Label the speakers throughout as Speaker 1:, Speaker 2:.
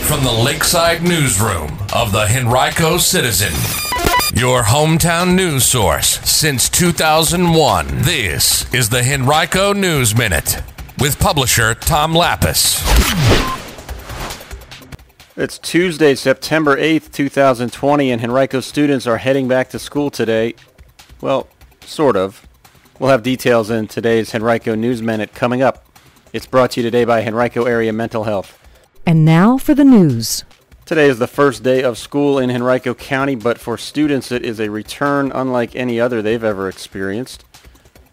Speaker 1: from the Lakeside Newsroom of the Henrico Citizen, your hometown news source since 2001. This is the Henrico News Minute with publisher Tom Lapis.
Speaker 2: It's Tuesday, September 8th, 2020, and Henrico students are heading back to school today. Well, sort of. We'll have details in today's Henrico News Minute coming up. It's brought to you today by Henrico Area Mental Health.
Speaker 3: And now for the news.
Speaker 2: Today is the first day of school in Henrico County, but for students it is a return unlike any other they've ever experienced.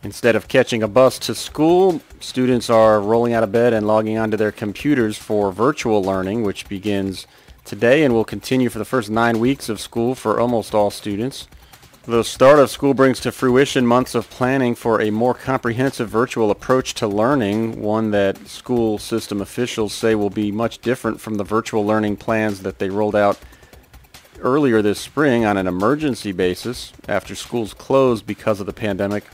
Speaker 2: Instead of catching a bus to school, students are rolling out of bed and logging onto their computers for virtual learning, which begins today and will continue for the first 9 weeks of school for almost all students. The start of school brings to fruition months of planning for a more comprehensive virtual approach to learning, one that school system officials say will be much different from the virtual learning plans that they rolled out earlier this spring on an emergency basis after schools closed because of the pandemic.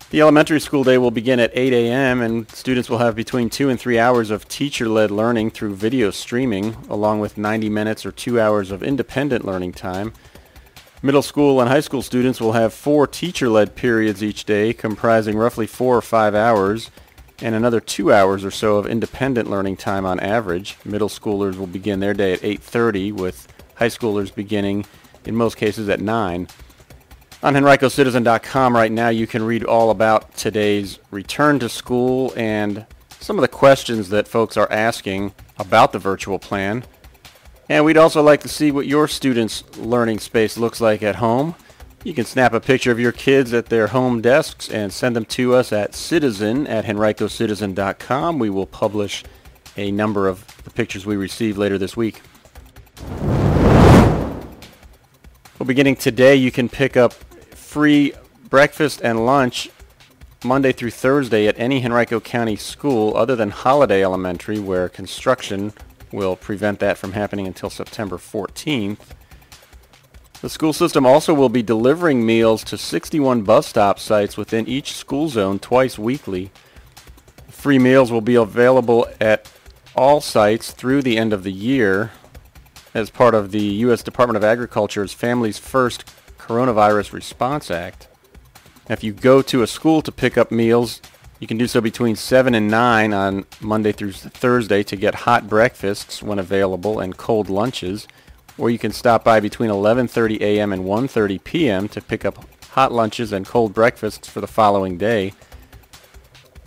Speaker 2: The elementary school day will begin at 8 a.m. and students will have between 2 and 3 hours of teacher-led learning through video streaming, along with 90 minutes or 2 hours of independent learning time. Middle school and high school students will have 4 teacher-led periods each day, comprising roughly 4 or 5 hours, and another 2 hours or so of independent learning time on average. Middle schoolers will begin their day at 8:30, with high schoolers beginning, in most cases, at 9. On HenricoCitizen.com right now you can read all about today's return to school and some of the questions that folks are asking about the virtual plan. And we'd also like to see what your students' learning space looks like at home. You can snap a picture of your kids at their home desks and send them to us at citizen@HenricoCitizen.com. We will publish a number of the pictures we receive later this week. Well, beginning today, you can pick up free breakfast and lunch Monday through Thursday at any Henrico County school other than Holiday Elementary, where construction will prevent that from happening until September 14th. The school system also will be delivering meals to 61 bus stop sites within each school zone twice weekly. Free meals will be available at all sites through the end of the year as part of the U.S. Department of Agriculture's Families First Coronavirus Response Act. If you go to a school to pick up meals, you can do so between 7 and 9 on Monday through Thursday to get hot breakfasts when available and cold lunches, or you can stop by between 11:30 a.m. and 1:30 p.m. to pick up hot lunches and cold breakfasts for the following day.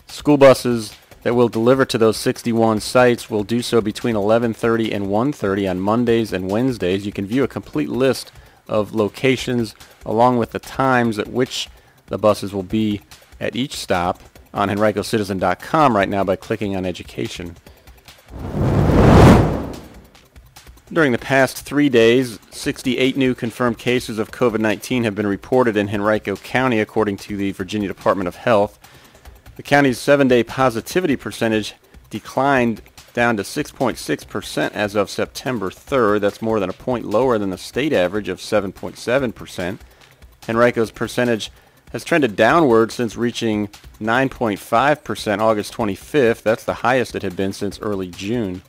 Speaker 2: School buses that will deliver to those 61 sites will do so between 11:30 and 1:30 on Mondays and Wednesdays. You can view a complete list of locations along with the times at which the buses will be at each stop on HenricoCitizen.com right now by clicking on Education. During the past 3 days, 68 new confirmed cases of COVID-19 have been reported in Henrico County, according to the Virginia Department of Health. The county's 7-day positivity percentage declined down to 6.6% as of September 3rd. That's more than a point lower than the state average of 7.7%. Henrico's percentage has trended downward since reaching 9.5% August 25th. That's the highest it had been since early June.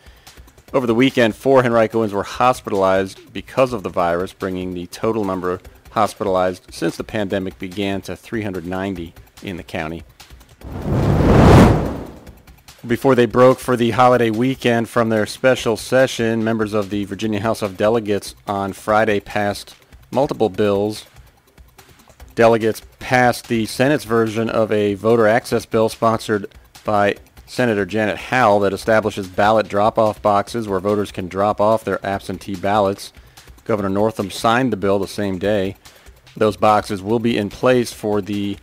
Speaker 2: Over the weekend, 4 Henricoans were hospitalized because of the virus, bringing the total number hospitalized since the pandemic began to 390 in the county. Before they broke for the holiday weekend from their special session, members of the Virginia House of Delegates on Friday passed multiple bills. Delegates passed the Senate's version of a voter access bill sponsored by Senator Janet Howell that establishes ballot drop-off boxes where voters can drop off their absentee ballots. Governor Northam signed the bill the same day. Those boxes will be in place for the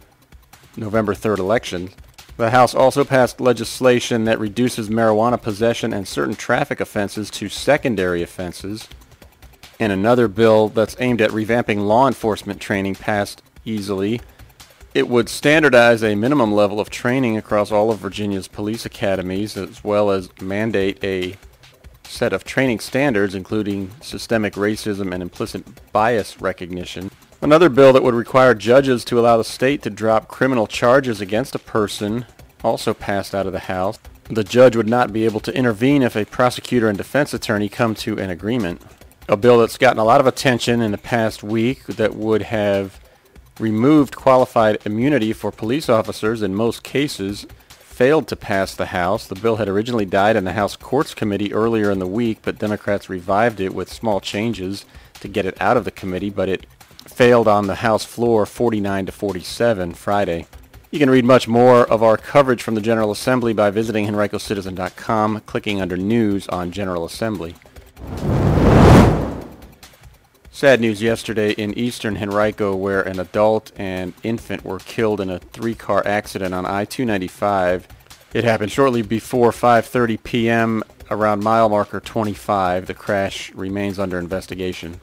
Speaker 2: November 3rd election. The House also passed legislation that reduces marijuana possession and certain traffic offenses to secondary offenses. And another bill that's aimed at revamping law enforcement training passed easily. It would standardize a minimum level of training across all of Virginia's police academies, as well as mandate a set of training standards, including systemic racism and implicit bias recognition. Another bill that would require judges to allow the state to drop criminal charges against a person also passed out of the House. The judge would not be able to intervene if a prosecutor and defense attorney come to an agreement. A bill that's gotten a lot of attention in the past week that would have removed qualified immunity for police officers in most cases failed to pass the House. The bill had originally died in the House Courts Committee earlier in the week, but Democrats revived it with small changes to get it out of the committee, but it failed on the House floor 49-47 Friday. You can read much more of our coverage from the General Assembly by visiting HenricoCitizen.com, clicking under News on General Assembly. Sad news yesterday in Eastern Henrico, where an adult and infant were killed in a three-car accident on I-295. It happened shortly before 5:30 p.m. around mile marker 25. The crash remains under investigation.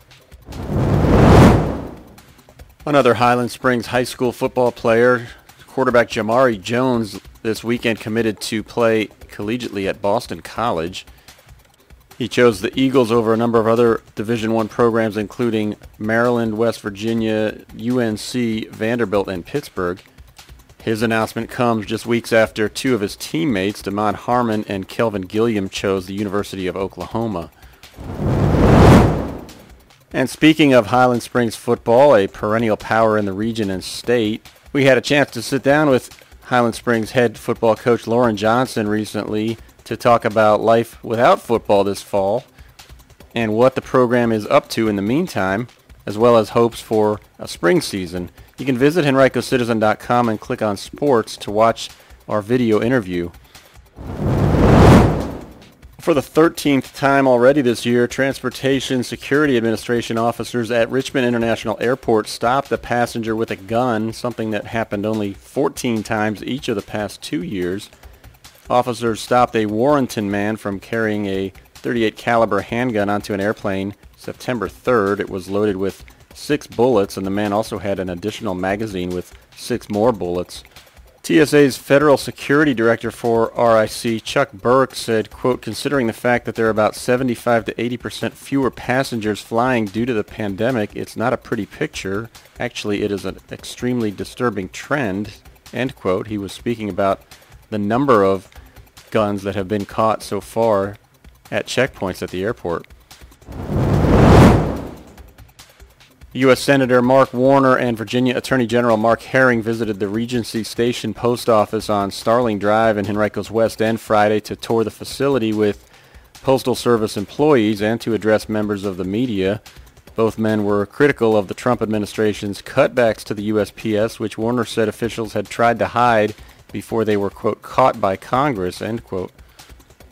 Speaker 2: Another Highland Springs High School football player, quarterback Jamari Jones, this weekend committed to play collegiately at Boston College. He chose the Eagles over a number of other Division I programs, including Maryland, West Virginia, UNC, Vanderbilt, and Pittsburgh. His announcement comes just weeks after two of his teammates, Damon Harmon and Kelvin Gilliam, chose the University of Oklahoma. And speaking of Highland Springs football, a perennial power in the region and state, we had a chance to sit down with Highland Springs head football coach Loren Johnson recently to talk about life without football this fall and what the program is up to in the meantime, as well as hopes for a spring season. You can visit HenricoCitizen.com and click on Sports to watch our video interview. For the 13th time already this year, Transportation Security Administration officers at Richmond International Airport stopped a passenger with a gun, something that happened only 14 times each of the past 2 years. Officers stopped a Warrenton man from carrying a .38 caliber handgun onto an airplane September 3rd. It was loaded with 6 bullets, and the man also had an additional magazine with 6 more bullets. TSA's Federal Security Director for RIC, Chuck Burke, said, quote, "Considering the fact that there are about 75 to 80% fewer passengers flying due to the pandemic, it's not a pretty picture. Actually, it is an extremely disturbing trend," end quote. He was speaking about the number of guns that have been caught so far at checkpoints at the airport. U.S. Senator Mark Warner and Virginia Attorney General Mark Herring visited the Regency Station Post Office on Starling Drive in Henrico's West End Friday to tour the facility with Postal Service employees and to address members of the media. Both men were critical of the Trump administration's cutbacks to the USPS, which Warner said officials had tried to hide before they were, quote, caught by Congress, end quote.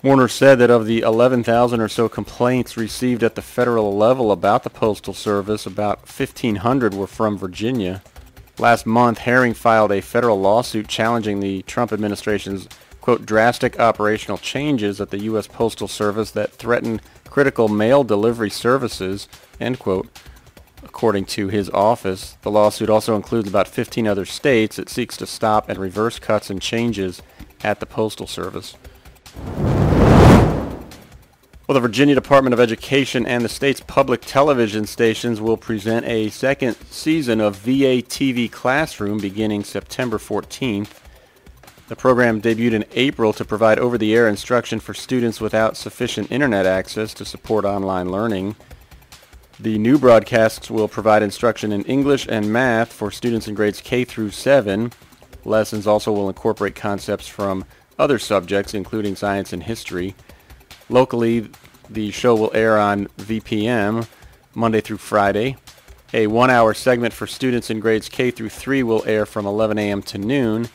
Speaker 2: Warner said that of the 11,000 or so complaints received at the federal level about the Postal Service, about 1,500 were from Virginia. Last month, Herring filed a federal lawsuit challenging the Trump administration's, quote, drastic operational changes at the U.S. Postal Service that threaten critical mail delivery services, end quote. According to his office, the lawsuit also includes about 15 other states. It seeks to stop and reverse cuts and changes at the Postal Service. Well, the Virginia Department of Education and the state's public television stations will present a second season of VA TV Classroom beginning September 14th. The program debuted in April to provide over-the-air instruction for students without sufficient internet access to support online learning. The new broadcasts will provide instruction in English and math for students in grades K through 7. Lessons also will incorporate concepts from other subjects, including science and history. Locally, the show will air on VPM Monday through Friday. A 1-hour segment for students in grades K through 3 will air from 11 a.m. to noon,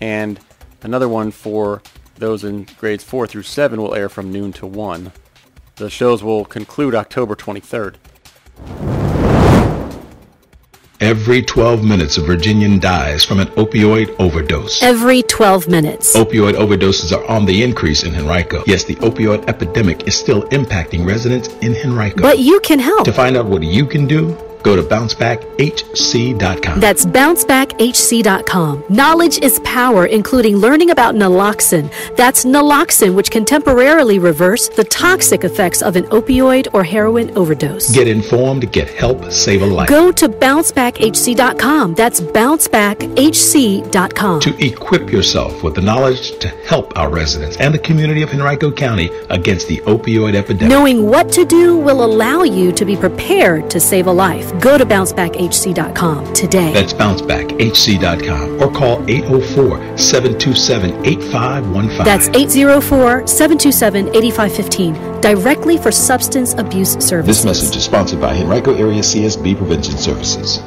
Speaker 2: and another one for those in grades 4 through 7 will air from noon to 1. The shows will conclude October 23rd.
Speaker 4: Every 12 minutes, a Virginian dies from an opioid overdose.
Speaker 3: Every 12 minutes.
Speaker 4: Opioid overdoses are on the increase in Henrico. Yes, the opioid epidemic is still impacting residents in Henrico.
Speaker 3: But you can help.
Speaker 4: To find out what you can do, Go to bouncebackhc.com.
Speaker 5: That's bouncebackhc.com. Knowledge is power, including learning about naloxone. That's naloxone, which can temporarily reverse the toxic effects of an opioid or heroin overdose.
Speaker 4: Get informed, get help, save a life.
Speaker 5: Go to bouncebackhc.com. That's bouncebackhc.com.
Speaker 4: To equip yourself with the knowledge to help our residents and the community of Henrico County against the opioid epidemic.
Speaker 5: Knowing what to do will allow you to be prepared to save a life. Go to bouncebackhc.com today.
Speaker 4: That's bouncebackhc.com or call 804-727-8515.
Speaker 5: That's 804-727-8515. Directly for substance abuse services.
Speaker 4: This message is sponsored by Henrico Area CSB Prevention Services.